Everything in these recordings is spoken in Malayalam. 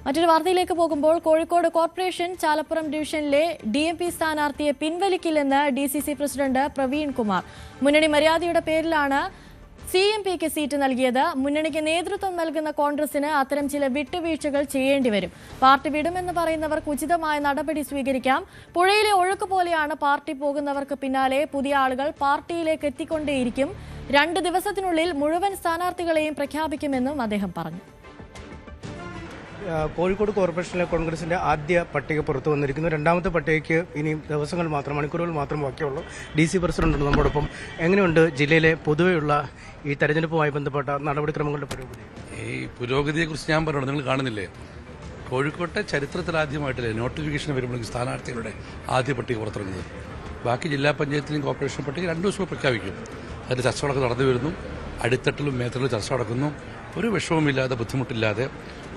മറ്റൊരു വാർത്തയിലേക്ക് പോകുമ്പോൾ കോഴിക്കോട് കോർപ്പറേഷൻ ചാലപ്പുറം ഡിവിഷനിലെ DMP സ്ഥാനാർത്ഥിയെ പിൻവലിക്കില്ലെന്ന് DCC പ്രസിഡന്റ് പ്രവീൺ കുമാർ. മുന്നണി മര്യാദയുടെ പേരിലാണ് CMPക്ക് സീറ്റ് നൽകിയത്. മുന്നണിക്ക് നേതൃത്വം നൽകുന്ന കോൺഗ്രസിന് അത്തരം ചില വിട്ടുവീഴ്ചകൾ ചെയ്യേണ്ടി വരും. പാർട്ടി വിടുമെന്ന് പറയുന്നവർക്ക് ഉചിതമായ നടപടി സ്വീകരിക്കാം. പുഴയിലെ ഒഴുക്ക് പോലെയാണ് പാർട്ടി പോകുന്നവർക്ക് പിന്നാലെ പുതിയ ആളുകൾ പാർട്ടിയിലേക്ക് എത്തിക്കൊണ്ടേയിരിക്കും. 2 ദിവസത്തിനുള്ളിൽ മുഴുവൻ സ്ഥാനാർത്ഥികളെയും പ്രഖ്യാപിക്കുമെന്നും അദ്ദേഹം പറഞ്ഞു. കോഴിക്കോട് കോർപ്പറേഷനിലെ കോൺഗ്രസിന്റെ ആദ്യ പട്ടിക പുറത്തു വന്നിരിക്കുന്നു. രണ്ടാമത്തെ പട്ടികയ്ക്ക് ഇനി ദിവസങ്ങൾ മാത്രം, മണിക്കൂറുകൾ മാത്രം ബാക്കിയുള്ളൂ. DC പ്രസിഡന്റ് ഉണ്ട് നമ്മോടൊപ്പം. എങ്ങനെയുണ്ട് ജില്ലയിലെ പൊതുവെയുള്ള ഈ തെരഞ്ഞെടുപ്പുമായി ബന്ധപ്പെട്ട നടപടിക്രമങ്ങളുടെ പുരോഗതി? ഈ പുരോഗതിയെക്കുറിച്ച് ഞാൻ പറഞ്ഞു, നിങ്ങൾ കാണുന്നില്ലേ, കോഴിക്കോട്ടെ ചരിത്രത്തിലാദ്യമായിട്ടല്ലേ നോട്ടിഫിക്കേഷൻ വരുമ്പോഴേക്കും സ്ഥാനാർത്ഥികളുടെ ആദ്യ പട്ടിക പുറത്തിറങ്ങുന്നത്. ബാക്കി ജില്ലാ പഞ്ചായത്തിലും കോർപ്പറേഷൻ പട്ടിക 2 ദിവസം പ്രഖ്യാപിക്കും. അതിന്റെ ചർച്ചകളൊക്കെ നടന്നു വരുന്നു. അടിത്തട്ടിലും മേത്തട്ടിലും ചർച്ച നടക്കുന്നു. ഒരു വിഷമവുമില്ലാതെ, ബുദ്ധിമുട്ടില്ലാതെ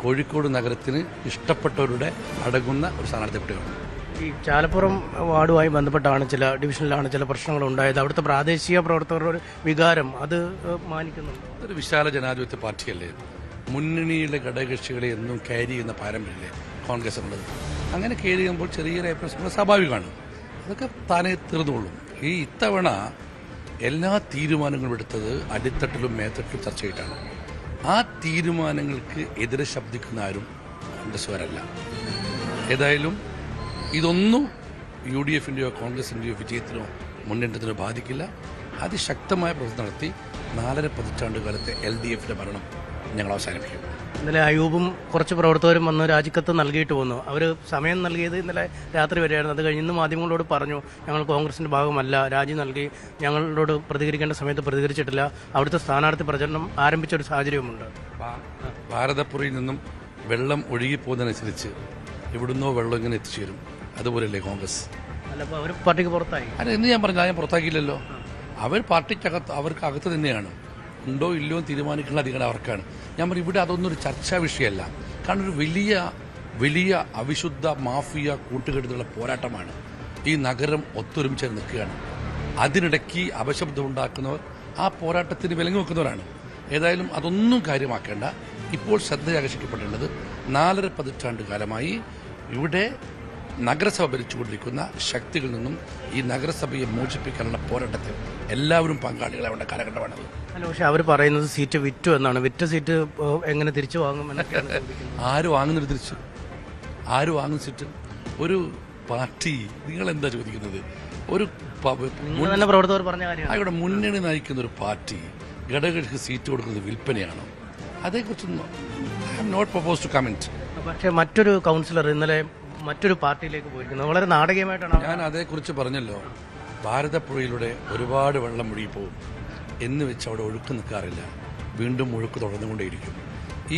കോഴിക്കോട് നഗരത്തിന് ഇഷ്ടപ്പെട്ടവരുടെ അടങ്ങുന്ന ഒരു സ്ഥാനാർത്ഥി പട്ടികയാണ്. ഈ ചാലപ്പുറം വാർഡുമായി ബന്ധപ്പെട്ടാണ് ചില ഡിവിഷനിലാണ് ചില പ്രശ്നങ്ങൾ ഉണ്ടായത്. അവിടുത്തെ പ്രാദേശിക പ്രവർത്തകരുടെ വികാരം അത് മാനിക്കുന്നുണ്ട്. അതൊരു വിശാല ജനാധിപത്യ പാർട്ടിയല്ലേ. മുന്നണിയിലെ ഘടകകക്ഷികളെ എന്നും ക്യാരി ചെയ്യുന്ന പാരമ്പര്യമില്ലേ കോൺഗ്രസ് ഉള്ളത്. അങ്ങനെ ക്യാരി ചെയ്യുമ്പോൾ ചെറിയ പ്രശ്നങ്ങൾ സ്വാഭാവികമാണ്. അതൊക്കെ താനേ തീർന്നുകൊള്ളും. ഈ ഇത്തവണ എല്ലാ തീരുമാനങ്ങളും എടുത്തത് അടിത്തട്ടിലും മേത്തട്ടിലും ചർച്ച ചെയ്തിട്ടാണ്. ആ തീരുമാനങ്ങൾക്ക് എതിരെ ശബ്ദിക്കുന്ന ആരും കോൺഗ്രസ്സുകാരല്ല. ഏതായാലും ഇതൊന്നും UDFന്റെയോ കോൺഗ്രസിന്റെയോ വിജയത്തിനോ മുന്നേറ്റത്തിനോ ബാധിക്കില്ല. അതിശക്തമായ പ്രവർത്തനം നടത്തി 4.5 പതിറ്റാണ്ട് കാലത്തെ LDFന്റെ ഭരണം ഞങ്ങൾ അവസാനിപ്പിക്കും. ഇന്നലെ അയൂബും കുറച്ച് പ്രവർത്തകരും വന്ന് രാജിക്കത്ത് നൽകിയിട്ട് പോന്നു. അവർ സമയം നൽകിയത് ഇന്നലെ രാത്രി വരെയായിരുന്നു. അത് കഴിഞ്ഞ് ഇന്ന് മാധ്യമങ്ങളോട് പറഞ്ഞു, ഞങ്ങൾ കോൺഗ്രസിന്റെ ഭാഗമല്ല, രാജി നൽകി, ഞങ്ങളോട് പ്രതികരിക്കേണ്ട സമയത്ത് പ്രതികരിച്ചിട്ടില്ല. അവിടുത്തെ സ്ഥാനാർത്ഥി പ്രചരണം ആരംഭിച്ച ഒരു സാഹചര്യമുണ്ട്. ഭാരതപ്പുറയിൽ നിന്നും വെള്ളം ഒഴുകിപ്പോകുന്നതനുസരിച്ച് എവിടുന്നോ വെള്ളം ഇങ്ങനെ എത്തിച്ചേരും. അതുപോലെയല്ലേ കോൺഗ്രസ്? അല്ല, അപ്പോൾ അവർ പാർട്ടിക്ക് പുറത്തായി. അല്ല, എന്ന് ഞാൻ പറഞ്ഞു, ഞാൻ പുറത്താക്കിയില്ലല്ലോ. അവർ പാർട്ടിക്കകത്ത്, അവർക്ക് അകത്ത് തന്നെയാണ്. ഉണ്ടോ ഇല്ലയോ തീരുമാനിക്കുന്ന അധികാരം അവർക്കാണ്. ഞാൻ പറഞ്ഞു, ഇവിടെ അതൊന്നും ഒരു ചർച്ചാ വിഷയമല്ല. കാരണം ഒരു വലിയ അവിശുദ്ധ മാഫിയ കൂട്ടുകെട്ടുള്ള പോരാട്ടമാണ്. ഈ നഗരം ഒത്തൊരുമിച്ച് നിൽക്കുകയാണ്. അതിനിടയ്ക്ക് അപശബ്ദം ഉണ്ടാക്കുന്നവർ ആ പോരാട്ടത്തിന് വിലങ്ങി വെക്കുന്നവരാണ്. ഏതായാലും അതൊന്നും കാര്യമാക്കേണ്ട. ഇപ്പോൾ ശ്രദ്ധയാകർഷിക്കപ്പെടേണ്ടത് 4.5 പതിറ്റാണ്ട് കാലമായി ഇവിടെ നഗരസഭ ഭരിച്ചുകൊണ്ടിരിക്കുന്ന ശക്തികളിൽ നിന്നും ഈ നഗരസഭയെ മോചിപ്പിക്കാനുള്ള പോരാട്ടത്തിൽ എല്ലാവരും പങ്കാളികളാവേണ്ട കാലഘട്ടമാണത്. അല്ല, പക്ഷെ അവർ പറയുന്നത് സീറ്റ് വിറ്റു എന്നാണ്. വിറ്റ സീറ്റ് എങ്ങനെ തിരിച്ചു വാങ്ങും എന്നൊക്കെയാണ്. ആര് വാങ്ങുന്നത് തിരിച്ച്? ആര് വാങ്ങുന്ന സീറ്റ്? ഒരു പാർട്ടി, നിങ്ങൾ എന്താ ചോദിക്കുന്നത്? ഒരു പ്രവർത്തകർ പറഞ്ഞ കാര്യം അവിടെ മുന്നണി നയിക്കുന്ന ഒരു പാർട്ടി ഘടകകക്ഷിക്ക് സീറ്റ് കൊടുക്കുന്നത് വിൽപ്പനയാണോ? അതേക്കുറിച്ചൊന്നും I have not propose to comment. പക്ഷേ മറ്റൊരു കൗൺസിലർ ഇന്നലെ മറ്റൊരു പാർട്ടിയിലേക്ക് പോയിരിക്കുന്നത് വളരെ നാടകീയമായിട്ടാണ്. ഞാൻ അതേക്കുറിച്ച് പറഞ്ഞല്ലോ. ഭാരതപ്പുഴയിലൂടെ ഒരുപാട് വെള്ളം ഒഴുകിപ്പോവും എന്ന് വെച്ച് അവിടെ ഒഴുക്ക് നിൽക്കാറില്ല. വീണ്ടും ഒഴുക്ക് തുടർന്നുകൊണ്ടേയിരിക്കും.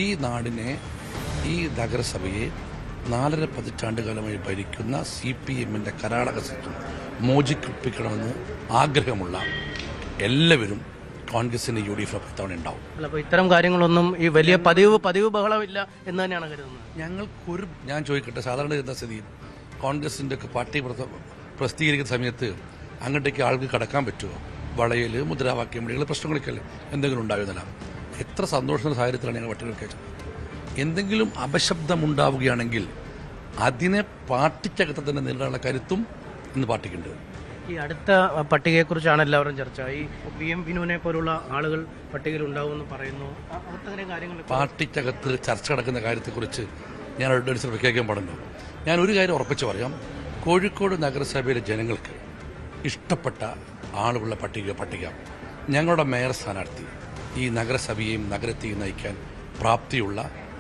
ഈ നാടിനെ, ഈ നഗരസഭയെ 4.5 പതിറ്റാണ്ട് കാലമായി ഭരിക്കുന്ന CPMന്റെ കർണാടക സിസ്റ്റം മോചിപ്പിക്കണമെന്ന് ആഗ്രഹമുള്ള എല്ലാവരും കോൺഗ്രസിന്റെ UDF ഇത്തവണ ഉണ്ടാവും. അല്ല, അപ്പോൾ ഇത്തരം കാര്യങ്ങളൊന്നും ഈ വലിയ പതിവ് ബഹളമില്ല എന്ന് തന്നെയാണ് കരുതുന്നത്. ഞാൻ ചോദിക്കട്ടെ, സാധാരണ എന്താ സ്ഥിതി? കോൺഗ്രസിന്റെ ഒക്കെ പാർട്ടി പ്രസിദ്ധീകരിക്കുന്ന സമയത്ത് അങ്ങോട്ടേക്ക് ആൾക്ക് കടക്കാൻ പറ്റുമോ? വളയൽ, മുദ്രാവാക്യം വിളികൾ, പ്രശ്നങ്ങളൊക്കെ അല്ലേ എന്തെങ്കിലും ഉണ്ടാകുന്നില്ല. എത്ര സന്തോഷമുള്ള സാഹചര്യത്തിലാണ് ഞങ്ങൾ പട്ടികൾക്ക് വെച്ചത്. എന്തെങ്കിലും അപശബ്ദമുണ്ടാവുകയാണെങ്കിൽ അതിനെ പാർട്ടിക്കകത്ത് തന്നെ നേരിടാനുള്ള കരുത്തും ഇന്ന് പാർട്ടിക്കുണ്ട്. ഈ അടുത്ത പട്ടികയെക്കുറിച്ചാണ് എല്ലാവരും ചർച്ച. ഈ PM വിനുവിനെ പോലുള്ള ആളുകൾ പട്ടികയിൽ ഉണ്ടാവുമെന്ന് പറയുന്നു. പാർട്ടിക്കകത്ത് ചർച്ച നടക്കുന്ന കാര്യത്തെക്കുറിച്ച് ഞാൻ അഡ്വൈസർ പ്രഖ്യാപിക്കാൻ പാടുണ്ടോ? ഞാൻ ഒരു കാര്യം ഉറപ്പിച്ച് പറയാം. കോഴിക്കോട് നഗരസഭയിലെ ജനങ്ങൾക്ക് ഇഷ്ടപ്പെട്ട ആളുകളുടെ പട്ടിക ഞങ്ങളുടെ മേയർ സ്ഥാനാർത്ഥി ഈ നഗരസഭയെയും നഗരത്തെയും നയിക്കാൻ പ്രാപ്തിയുള്ള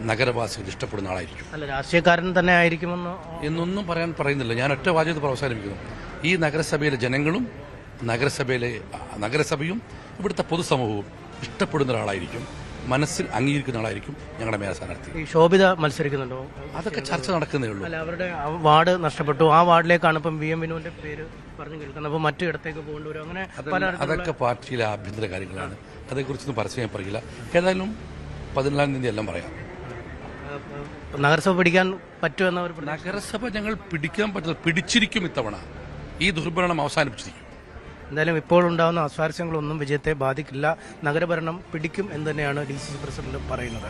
നഗരവാസികൾ ഇഷ്ടപ്പെടുന്ന ആളായിരിക്കും. അല്ല, രാഷ്ട്രീയക്കാരൻ തന്നെ ആയിരിക്കുമെന്ന് എന്നൊന്നും പറയുന്നില്ല. ഞാൻ ഒറ്റ വാചകത്തിൽ അവസാനിപ്പിക്കുന്നു. ഈ നഗരസഭയിലെ ജനങ്ങളും നഗരസഭയും ഇവിടുത്തെ പൊതുസമൂഹവും ഇഷ്ടപ്പെടുന്ന ഒരാളായിരിക്കും, മനസ്സിൽ അംഗീകരിക്കുന്ന ആളായിരിക്കും ഞങ്ങളുടെ മേയർ സ്ഥാനാർത്ഥി. ഈ ശോഭിത മത്സരിക്കുന്നുണ്ടോ? അതൊക്കെ ചർച്ച നടക്കുന്നേ ഉള്ളൂ. അല്ല, അവരുടെ വാർഡ് നഷ്ടപ്പെട്ടു. ആ വാർഡിലേക്കാണ് ഇപ്പം VM വിനുവിന്റെ പേര് പറഞ്ഞു കേൾക്കുന്നത്. അപ്പോൾ മറ്റു ഇടത്തേക്ക് പോകേണ്ടി വരും. അങ്ങനെ അതൊക്കെ പാർട്ടിയിലെ ആഭ്യന്തര കാര്യങ്ങളാണ്. അതേക്കുറിച്ചൊന്നും പരസ്യം ഞാൻ പറയില്ല. ഏതായാലും 14-ാം തീയതി എല്ലാം പറയാം. നഗരസഭ പിടിക്കാൻ പറ്റുമെന്നവർ നഗരസഭ ഞങ്ങൾ പിടിക്കാൻ പറ്റില്ല, പിടിച്ചിരിക്കും. ഇത്തവണ ഈ ദുർഭരണം അവസാനിപ്പിച്ചിരിക്കും. എന്തായാലും ഇപ്പോൾ ഉണ്ടാകുന്ന അസ്വാരസ്യങ്ങളൊന്നും വിജയത്തെ ബാധിക്കില്ല. നഗരഭരണം പിടിക്കും എന്ന് തന്നെയാണ് DCC പ്രസിഡന്റ് പറയുന്നത്.